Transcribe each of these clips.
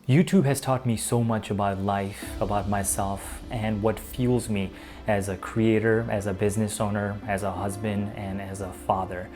YouTube has taught me so much about life, about myself, and what fuels me as a creator, as a business owner, as a husband, and as a father.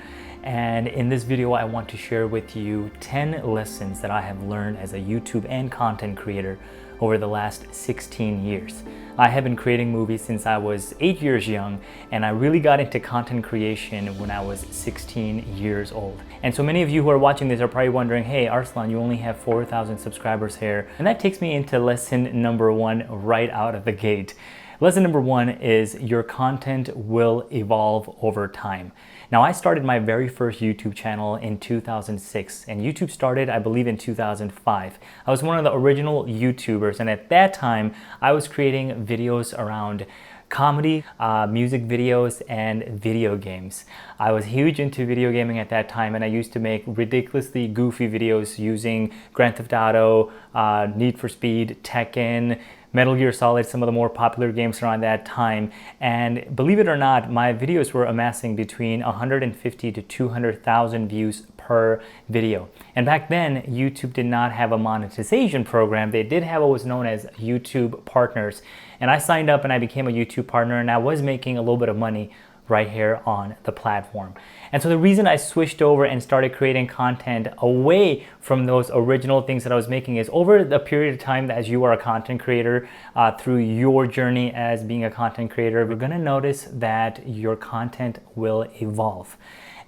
And in this video, I want to share with you 10 lessons that I have learned as a YouTube and content creator over the last 16 years. I have been creating movies since I was 8 years young, and I really got into content creation when I was 16 years old. And so many of you who are watching this are probably wondering, hey, Arsalan, you only have 4,000 subscribers here. And that takes me into lesson number 1 right out of the gate. Lesson number 1 is your content will evolve over time. Now, I started my very first YouTube channel in 2006, and YouTube started, I believe, in 2005. I was one of the original YouTubers, and at that time, I was creating videos around comedy, music videos, and video games. I was huge into video gaming at that time, and I used to make ridiculously goofy videos using Grand Theft Auto, Need for Speed, Tekken, Metal Gear Solid, some of the more popular games around that time. And believe it or not, my videos were amassing between 150 to 200,000 views per video. And back then, YouTube did not have a monetization program. They did have what was known as YouTube Partners. And I signed up and I became a YouTube partner, and I was making a little bit of money right here on the platform. And so the reason I switched over and started creating content away from those original things that I was making is over the period of time that as you are a content creator, through your journey as being a content creator, we're gonna notice that your content will evolve.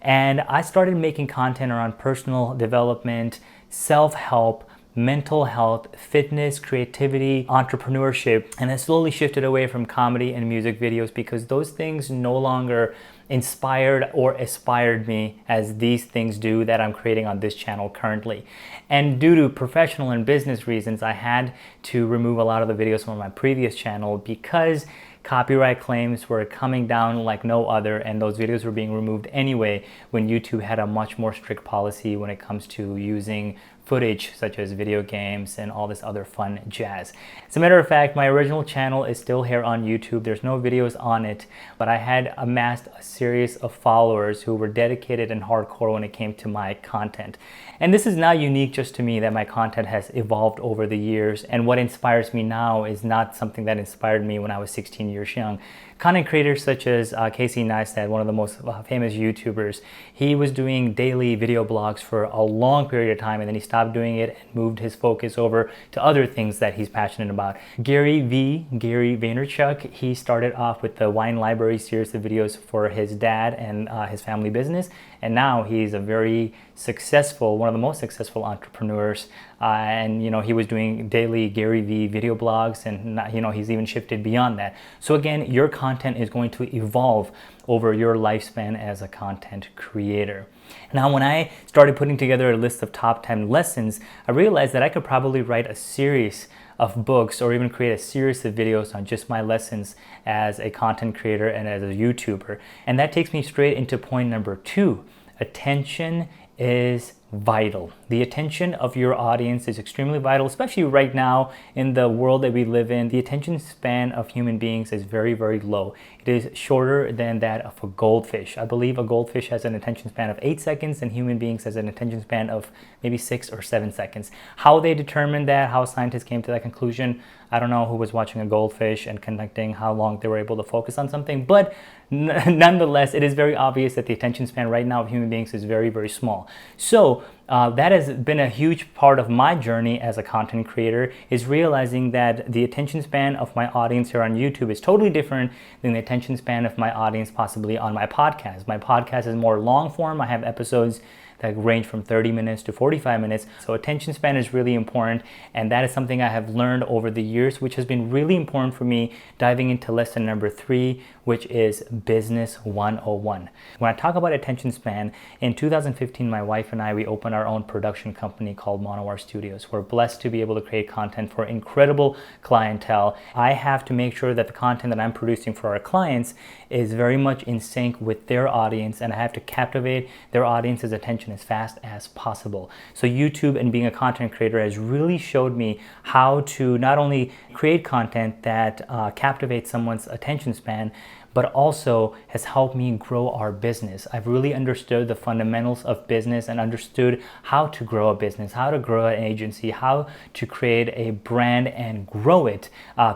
And I started making content around personal development, self-help, mental health, fitness, creativity, entrepreneurship, and I slowly shifted away from comedy and music videos because those things no longer inspired or aspired me as these things do that I'm creating on this channel currently. And due to professional and business reasons, I had to remove a lot of the videos from my previous channel because copyright claims were coming down like no other, and those videos were being removed anyway when YouTube had a much more strict policy when it comes to using footage such as video games and all this other fun jazz. As a matter of fact, my original channel is still here on YouTube. There's no videos on it, but I had amassed a series of followers who were dedicated and hardcore when it came to my content. And this is not unique just to me, that my content has evolved over the years, and what inspires me now is not something that inspired me when I was 16 years young. Content creators such as Casey Neistat, one of the most famous YouTubers, he was doing daily video blogs for a long period of time, and then he stopped doing it and moved his focus over to other things that he's passionate about. Gary Vaynerchuk, he started off with the Wine Library series of videos for his dad and his family business, and now he's a very successful, one of the most successful entrepreneurs. And he was doing daily Gary V video blogs, and he's even shifted beyond that. So again, your content is going to evolve over your lifespan as a content creator. Now, when I started putting together a list of top 10 lessons, I realized that I could probably write a series of books or even create a series of videos on just my lessons as a content creator and as a YouTuber. And that takes me straight into point number 2. Attention is vital. The attention of your audience is extremely vital, especially right now in the world that we live in. The attention span of human beings is very, very low. It is shorter than that of a goldfish. I believe a goldfish has an attention span of 8 seconds, and human beings has an attention span of maybe 6 or 7 seconds. How they determined that, how scientists came to that conclusion, I don't know who was watching a goldfish and connecting how long they were able to focus on something, but nonetheless, it is very obvious that the attention span right now of human beings is very, very small. So that has been a huge part of my journey as a content creator, is realizing that the attention span of my audience here on YouTube is totally different than the attention span of my audience possibly on my podcast. My podcast is more long form. I have episodes that range from 30 minutes to 45 minutes. So attention span is really important, and that is something I have learned over the years, which has been really important for me diving into lesson number 3, which is Business 101. When I talk about attention span, in 2015, my wife and I, we opened our own production company called Monowar Studios. We're blessed to be able to create content for incredible clientele. I have to make sure that the content that I'm producing for our clients is very much in sync with their audience, and I have to captivate their audience's attention as fast as possible. So YouTube and being a content creator has really showed me how to not only create content that captivates someone's attention span, but also has helped me grow our business. I've really understood the fundamentals of business and understood how to grow a business, how to grow an agency, how to create a brand and grow it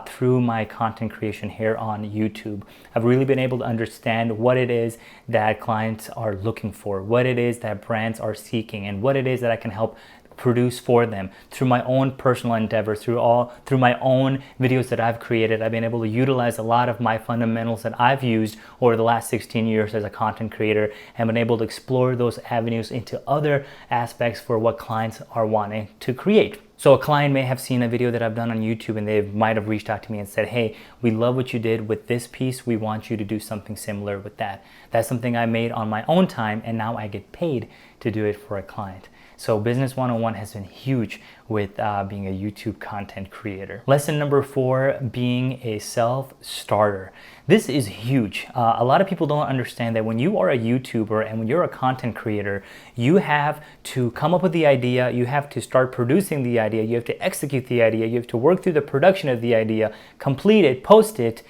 through my content creation here on YouTube. I've really been able to understand what it is that clients are looking for, what it is that brands are seeking, and what it is that I can help produce for them through my own personal endeavors, through my own videos that I've created. I've been able to utilize a lot of my fundamentals that I've used over the last 16 years as a content creator, and been able to explore those avenues into other aspects for what clients are wanting to create. So a client may have seen a video that I've done on YouTube, and they might have reached out to me and said, hey, we love what you did with this piece. We want you to do something similar with that. That's something I made on my own time, and now I get paid to do it for a client. So Business 101 has been huge with being a YouTube content creator. Lesson number 4, being a self-starter. This is huge. A lot of people don't understand that when you are a YouTuber and when you're a content creator, you have to come up with the idea, you have to start producing the idea, you have to execute the idea, you have to work through the production of the idea, complete it, post it,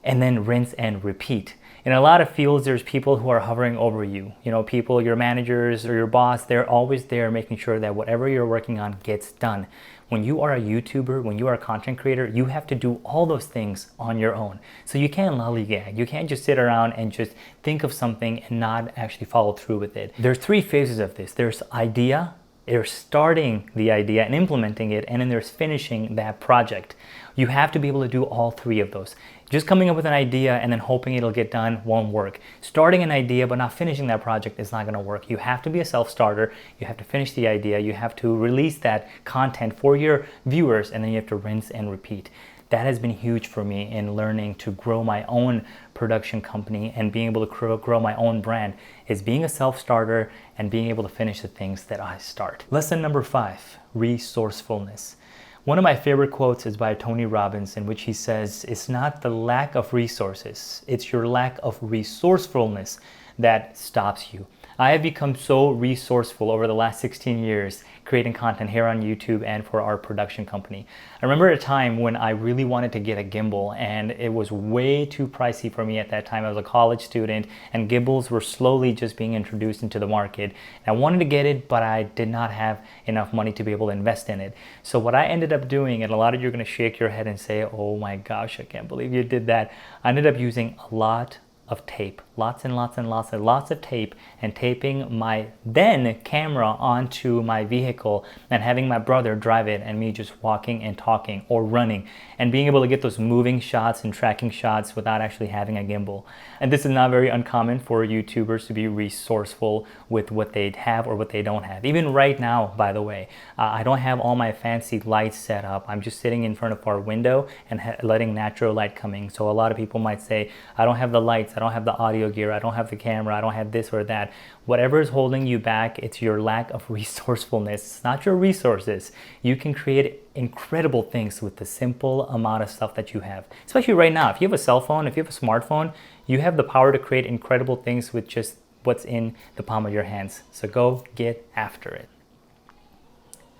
and then rinse and repeat. In a lot of fields, there's people who are hovering over you. You know, people, your managers or your boss, they're always there making sure that whatever you're working on gets done. When you are a YouTuber, when you are a content creator, you have to do all those things on your own. So you can't lollygag. You can't just sit around and just think of something and not actually follow through with it. There's 3 phases of this. There's idea, there's starting the idea and implementing it, and then there's finishing that project. You have to be able to do all 3 of those. Just coming up with an idea and then hoping it'll get done won't work. Starting an idea but not finishing that project is not going to work. You have to be a self-starter. You have to finish the idea. You have to release that content for your viewers, and then you have to rinse and repeat. That has been huge for me in learning to grow my own production company and being able to grow my own brand, is being a self-starter and being able to finish the things that I start. Lesson number 5, resourcefulness. One of my favorite quotes is by Tony Robbins, in which he says, it's not the lack of resources, it's your lack of resourcefulness that stops you. I have become so resourceful over the last 16 years creating content here on YouTube and for our production company. I remember a time when I really wanted to get a gimbal, and it was way too pricey for me at that time. I was a college student and gimbals were slowly just being introduced into the market. I wanted to get it, but I did not have enough money to be able to invest in it. So what I ended up doing, and a lot of you are going to shake your head and say, oh my gosh, I can't believe you did that. I ended up using a lot of tape, lots of tape, and taping my then camera onto my vehicle and having my brother drive it and me just walking and talking or running and being able to get those moving shots and tracking shots without actually having a gimbal. And this is not very uncommon for YouTubers to be resourceful with what they have or what they don't have. Even right now, by the way, I don't have all my fancy lights set up. I'm just sitting in front of our window and letting natural light come in. So a lot of people might say, I don't have the lights, I don't have the audio gear, I don't have the camera, I don't have this or that. Whatever is holding you back, it's your lack of resourcefulness. It's not your resources. You can create incredible things with the simple amount of stuff that you have. Especially right now, if you have a cell phone, if you have a smartphone, you have the power to create incredible things with just what's in the palm of your hands. So go get after it.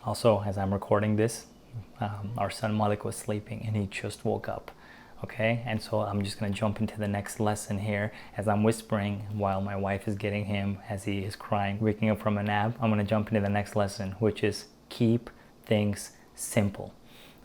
Also, as I'm recording this, our son Malik was sleeping and he just woke up. Okay, and so I'm just going to jump into the next lesson here as I'm whispering while my wife is getting him as he is crying, waking up from a nap. I'm going to jump into the next lesson, which is keep things simple.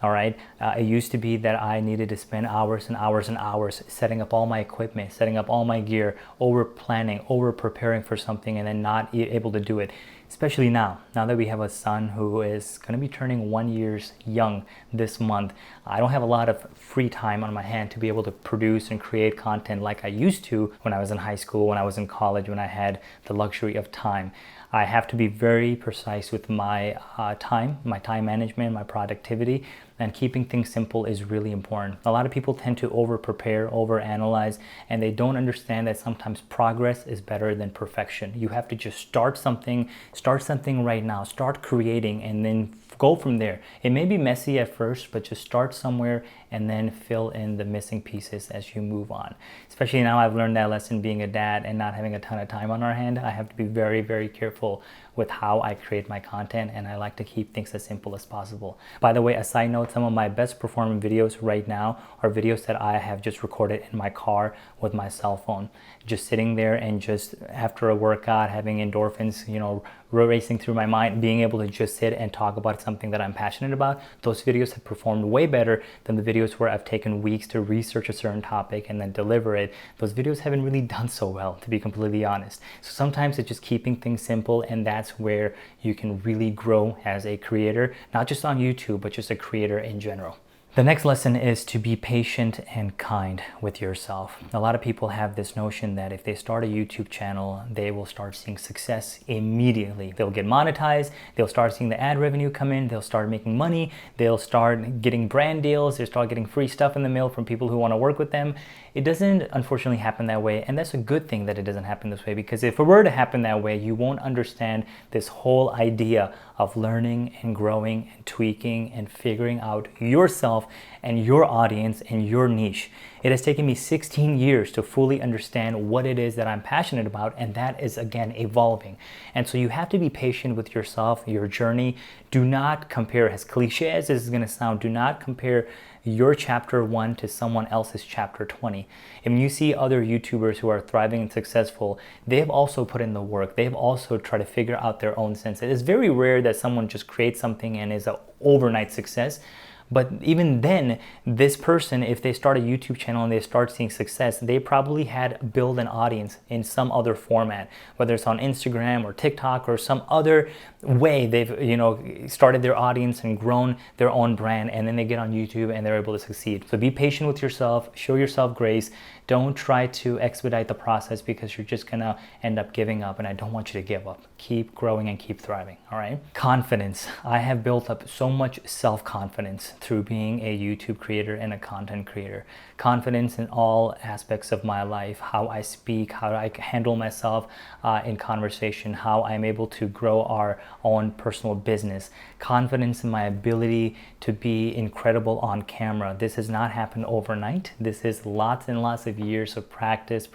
All right, it used to be that I needed to spend hours and hours and hours setting up all my equipment, setting up all my gear, over planning, over preparing for something, and then not able to do it. Especially now that we have a son who is going to be turning 1 year young this month, I don't have a lot of free time on my hand to be able to produce and create content like I used to when I was in high school, when I was in college, when I had the luxury of time. I have to be very precise with my time management, my productivity, and keeping things simple is really important. A lot of people tend to over-prepare, over-analyze, and they don't understand that sometimes progress is better than perfection. You have to just start something right now, start creating, and then go from there. It may be messy at first, but just start somewhere and then fill in the missing pieces as you move on. Especially now I've learned that lesson being a dad and not having a ton of time on our hand. I have to be very, very careful with how I create my content, and I like to keep things as simple as possible. By the way, a side note, some of my best performing videos right now are videos that I have just recorded in my car with my cell phone, just sitting there and just after a workout, having endorphins, racing through my mind, being able to just sit and talk about something that I'm passionate about. Those videos have performed way better than the videos where I've taken weeks to research a certain topic and then deliver it. Those videos haven't really done so well, to be completely honest. So sometimes it's just keeping things simple, and that's where you can really grow as a creator, not just on YouTube, but just a creator in general. The next lesson is to be patient and kind with yourself. A lot of people have this notion that if they start a YouTube channel, they will start seeing success immediately. They'll get monetized, they'll start seeing the ad revenue come in, they'll start making money, they'll start getting brand deals, they'll start getting free stuff in the mail from people who want to work with them. It doesn't unfortunately happen that way, and that's a good thing that it doesn't happen this way, because if it were to happen that way, you won't understand this whole idea of learning and growing and tweaking and figuring out yourself and your audience and your niche. It has taken me 16 years to fully understand what it is that I'm passionate about, and that is, again, evolving. And so you have to be patient with yourself, your journey. Do not compare, as cliche as this is going to sound, do not compare your chapter 1 to someone else's chapter 20. If you see other YouTubers who are thriving and successful, they've also put in the work. They've also tried to figure out their own sense. It is very rare that someone just creates something and is an overnight success. But even then, this person, if they start a YouTube channel and they start seeing success, they probably had built an audience in some other format, whether it's on Instagram or TikTok or some other way. They've started their audience and grown their own brand, and then they get on YouTube and they're able to succeed. So be patient with yourself, show yourself grace. Don't try to expedite the process, because you're just gonna end up giving up, and I don't want you to give up. Keep growing and keep thriving, all right? Confidence. I have built up so much self-confidence through being a YouTube creator and a content creator. Confidence in all aspects of my life, how I speak, how I handle myself in conversation, how I'm able to grow our own personal business. Confidence in my ability to be incredible on camera. This has not happened overnight. This is lots and lots of years of practice,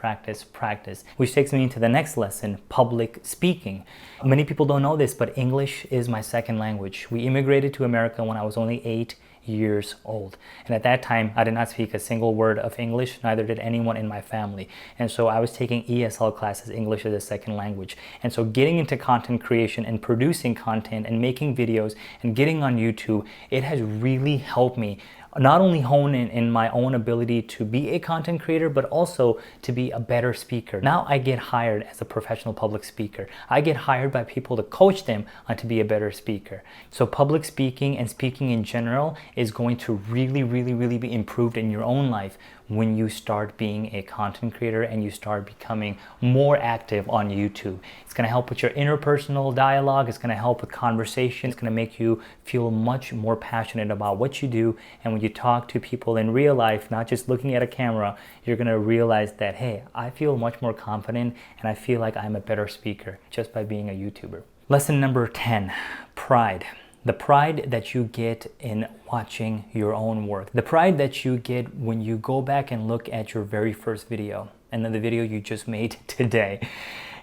which takes me into the next lesson, public speaking. Many people don't know this, but English is my second language. We immigrated to America when I was only 8 years old, and at that time I did not speak a single word of English, neither did anyone in my family. And so I was taking ESL classes, English as a second language. And so getting into content creation and producing content and making videos and getting on YouTube, it has really helped me not only hone in my own ability to be a content creator, but also to be a better speaker. Now I get hired as a professional public speaker. I get hired by people to coach them on to be a better speaker. So public speaking and speaking in general is going to really be improved in your own life when you start being a content creator and you start becoming more active on YouTube. It's gonna help with your interpersonal dialogue, it's gonna help with conversation, it's gonna make you feel much more passionate about what you do. And when you talk to people in real life, not just looking at a camera, you're gonna realize that, hey, I feel much more confident and I feel like I'm a better speaker just by being a YouTuber. Lesson number 10, pride. The pride that you get in watching your own work. The pride that you get when you go back and look at your very first video and then the video you just made today.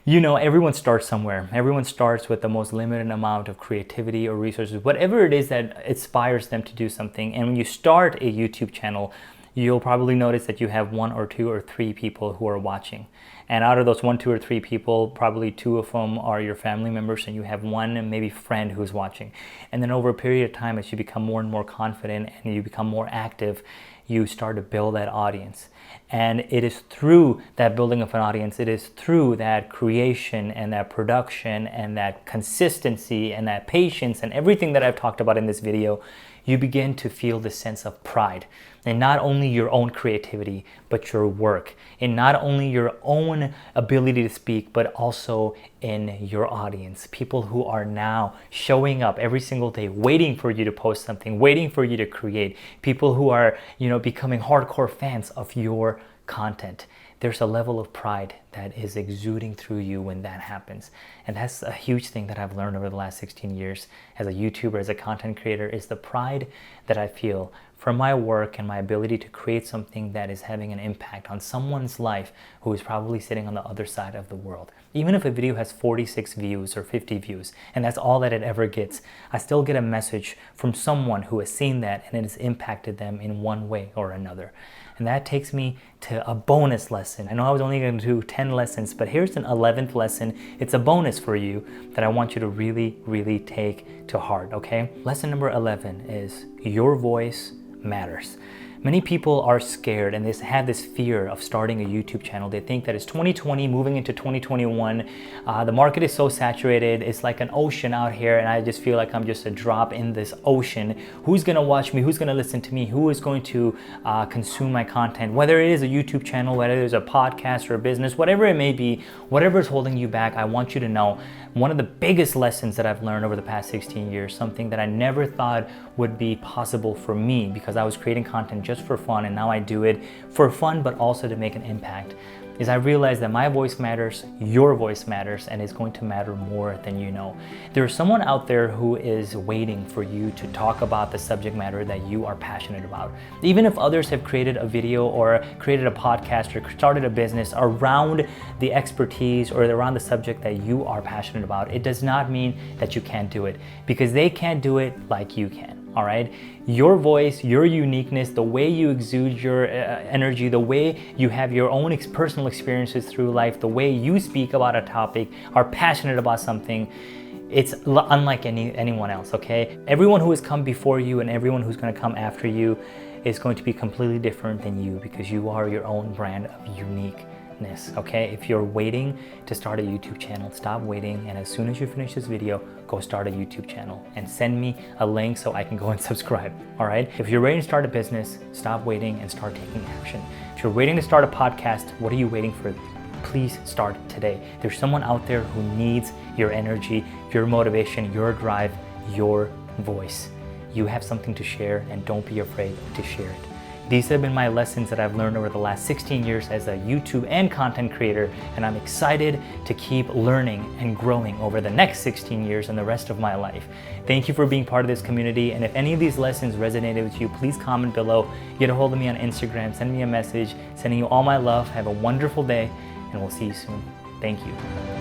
Everyone starts somewhere. Everyone starts with the most limited amount of creativity or resources, whatever it is that inspires them to do something. And when you start a YouTube channel, you'll probably notice that you have 1 or 2 or 3 people who are watching. And out of those 1, 2, or 3 people, probably 2 of them are your family members, and you have 1 maybe friend who's watching. And then over a period of time, as you become more and more confident and you become more active, you start to build that audience. And it is through that building of an audience, it is through that creation and that production and that consistency and that patience and everything that I've talked about in this video, you begin to feel the sense of pride in not only your own creativity, but your work, in not only your own ability to speak, but also in your audience. People who are now showing up every single day, waiting for you to post something, waiting for you to create. People who are, becoming hardcore fans of your content. There's a level of pride that is exuding through you when that happens. And that's a huge thing that I've learned over the last 16 years as a YouTuber, as a content creator, is the pride that I feel from my work and my ability to create something that is having an impact on someone's life who is probably sitting on the other side of the world. Even if a video has 46 views or 50 views, and that's all that it ever gets, I still get a message from someone who has seen that and it has impacted them in one way or another. And that takes me to a bonus lesson. I know I was only going to do 10 lessons, but here's an 11th lesson. It's a bonus for you that I want you to really, really take to heart, okay? Lesson number 11 is your voice matters. Many people are scared and they have this fear of starting a YouTube channel. They think that it's 2020 moving into 2021. The market is so saturated. It's like an ocean out here and I just feel like I'm just a drop in this ocean. Who's gonna watch me? Who's gonna listen to me? Who is going to consume my content? Whether it is a YouTube channel, whether it's a podcast or a business, whatever it may be, whatever is holding you back, I want you to know one of the biggest lessons that I've learned over the past 16 years, something that I never thought would be possible for me because I was creating content just for fun and now I do it for fun but also to make an impact, is I realized that my voice matters, your voice matters, and it's going to matter more than you know. There's someone out there who is waiting for you to talk about the subject matter that you are passionate about. Even if others have created a video or created a podcast or started a business around the expertise or around the subject that you are passionate about, it does not mean that you can't do it because they can't do it like you can. All right, your voice, your uniqueness, the way you exude your energy, the way you have your own personal experiences through life, the way you speak about a topic, are passionate about something, it's unlike anyone else, okay? Everyone who has come before you and everyone who's going to come after you is going to be completely different than you because you are your own brand of uniqueness. Okay, if you're waiting to start a YouTube channel, stop waiting, and as soon as you finish this video, go start a YouTube channel and send me a link so I can go and subscribe. All right, if you're ready to start a business, stop waiting and start taking action. If you're waiting to start a podcast, what are you waiting for? Please start today. There's someone out there who needs your energy, your motivation, your drive, your voice. You have something to share and don't be afraid to share it. These have been my lessons that I've learned over the last 16 years as a YouTube and content creator, and I'm excited to keep learning and growing over the next 16 years and the rest of my life. Thank you for being part of this community, and if any of these lessons resonated with you, please comment below, get a hold of me on Instagram, send me a message, sending you all my love. Have a wonderful day, and we'll see you soon. Thank you.